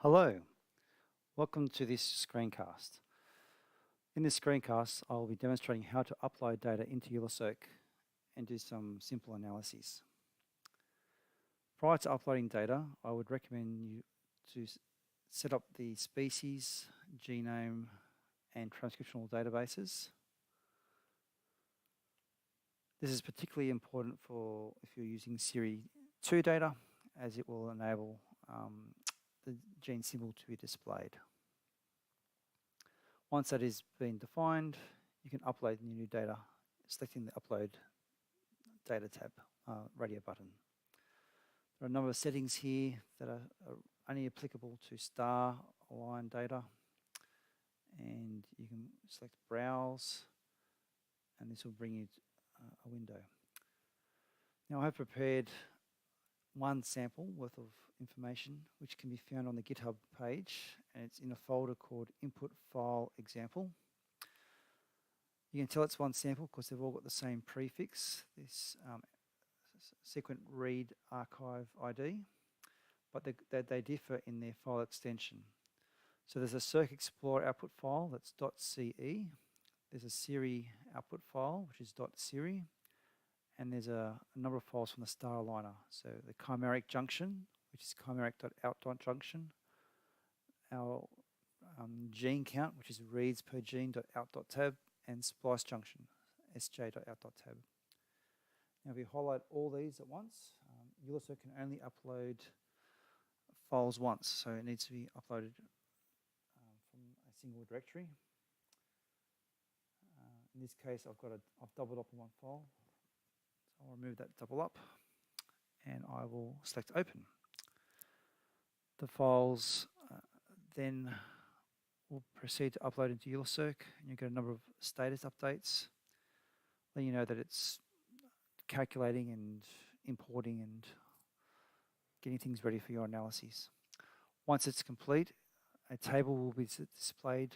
Hello, welcome to this screencast. In this screencast, I will be demonstrating how to upload data into Ularcirc and do some simple analyses. Prior to uploading data, I would recommend you to set up the species, genome, and transcriptional databases. This is particularly important for if you're using Series 2 data, as it will enable the gene symbol to be displayed. Once that is been defined, you can upload new data, selecting the Upload Data tab, radio button. There are a number of settings here that are only applicable to star aligned data, and you can select Browse, and this will bring you a window. Now I have prepared one sample worth of information which can be found on the GitHub page, and it's in a folder called Input File Example. You can tell it's one sample because they've all got the same prefix, this sequent read archive ID, but they differ in their file extension. So there's a Circ Explorer output file that's .ce, there's a Siri output file which is .siri, and there's a number of files from the star aligner. So the chimeric junction, which is chimeric.out.junction, our gene count, which is reads per gene.out.tab, and splice junction, sj.out.tab. Now if you highlight all these at once, Ularcirc can only upload files once, so it needs to be uploaded from a single directory. In this case, I've doubled up on one file. I'll remove that double up and I will select open. The files then will proceed to upload into Ularcirc, and you get a number of status updates, letting you know that it's calculating and importing and getting things ready for your analyses. Once it's complete, a table will be displayed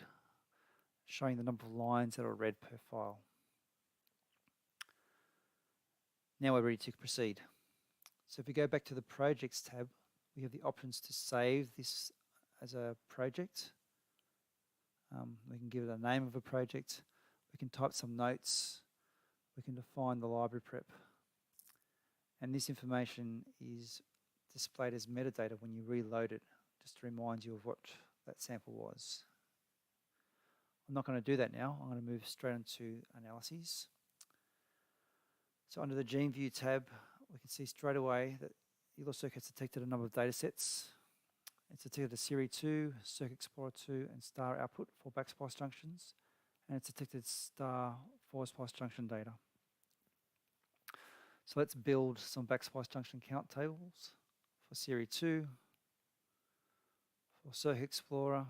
showing the number of lines that are read per file. Now we're ready to proceed. So if we go back to the Projects tab, we have the options to save this as a project. We can give it a name of a project. We can type some notes. We can define the library prep. And this information is displayed as metadata when you reload it, just to remind you of what that sample was. I'm not going to do that now. I'm going to move straight into analyses. So under the Gene View tab, we can see straight away that Ularcirc has detected a number of data sets. It's detected a Series 2, Circ Explorer 2, and star output for backsplice junctions, and it's detected star forward splice junction data. So let's build some backsplice junction count tables for Series 2, for Circ Explorer,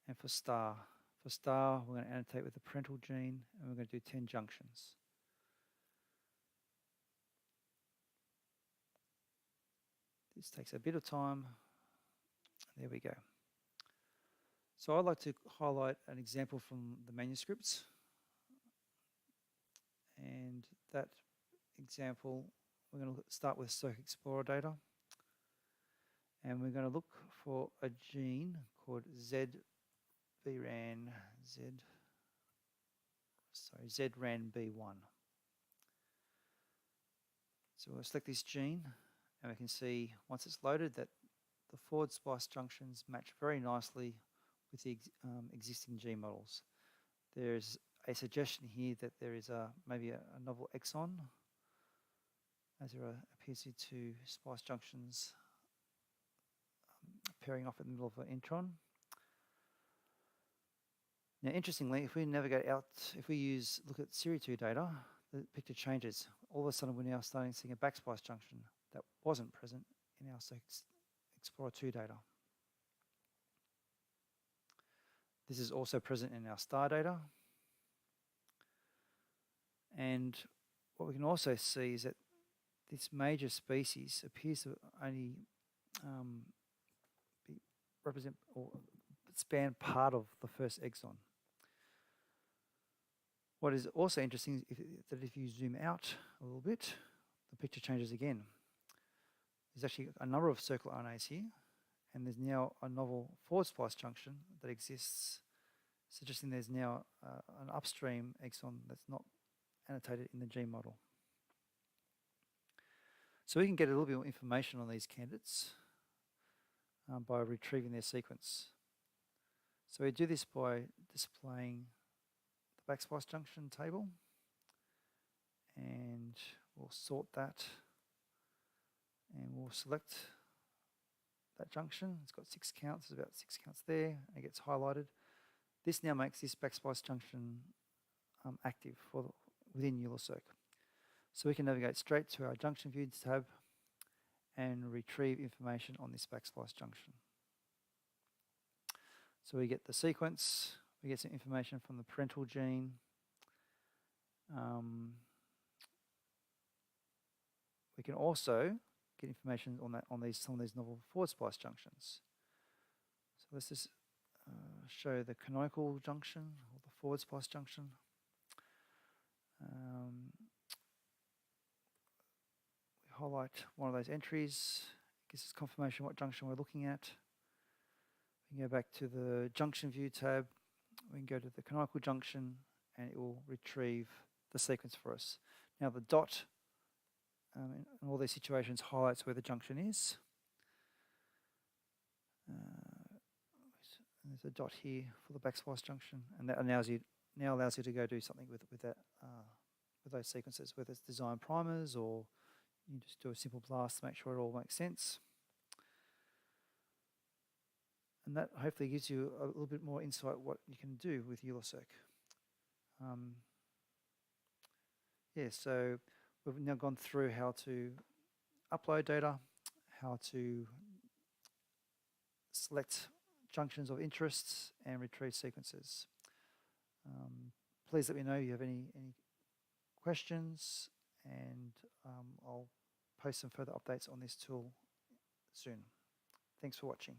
and for star. For star, we're going to annotate with the parental gene, and we're going to do 10 junctions. This takes a bit of time. There we go. So I'd like to highlight an example from the manuscripts. And that example, we're going to start with Circ Explorer data. And we're going to look for a gene called ZRANB1. So we'll select this gene, and we can see once it's loaded that the forward splice junctions match very nicely with the existing gene models. There's a suggestion here that there is maybe a novel exon, as there appears to be two splice junctions pairing off in the middle of an intron. Now interestingly, if we navigate out, if we look at Series 2 data, the picture changes. All of a sudden we're now starting to see a backsplice junction that wasn't present in our Circ Explorer 2 data. This is also present in our star data. And what we can also see is that this major species appears to only represent or span part of the first exon. What is also interesting is that if you zoom out a little bit, the picture changes again. There's actually a number of circular RNAs here, and there's now a novel forward splice junction that exists, suggesting there's now an upstream exon that's not annotated in the gene model. So we can get a little bit more information on these candidates by retrieving their sequence. So we do this by displaying the backsplice junction table, and we'll sort that, and we'll select that junction. It's got 6 counts, there's about 6 counts there, and it gets highlighted. This now makes this backsplice junction active within Ularcirc. So we can navigate straight to our junction view tab and retrieve information on this backsplice junction. So we get the sequence, we get some information from the parental gene, we can also get information on some of these novel forward splice junctions. So let's just show the canonical junction or the forward splice junction. We highlight one of those entries, gives us confirmation what junction we're looking at. We can go back to the junction view tab, we can go to the canonical junction, and it will retrieve the sequence for us. Now the dot in all these situations highlights where the junction is. There's a dot here for the backsplice junction, and that allows you to go do something with that with those sequences, whether it's design primers or you just do a simple blast to make sure it all makes sense. And that hopefully gives you a little bit more insight what you can do with Ularcirc. So we've now gone through how to upload data, how to select junctions of interest and retrieve sequences. Please let me know if you have any questions, and I'll post some further updates on this tool soon. Thanks for watching.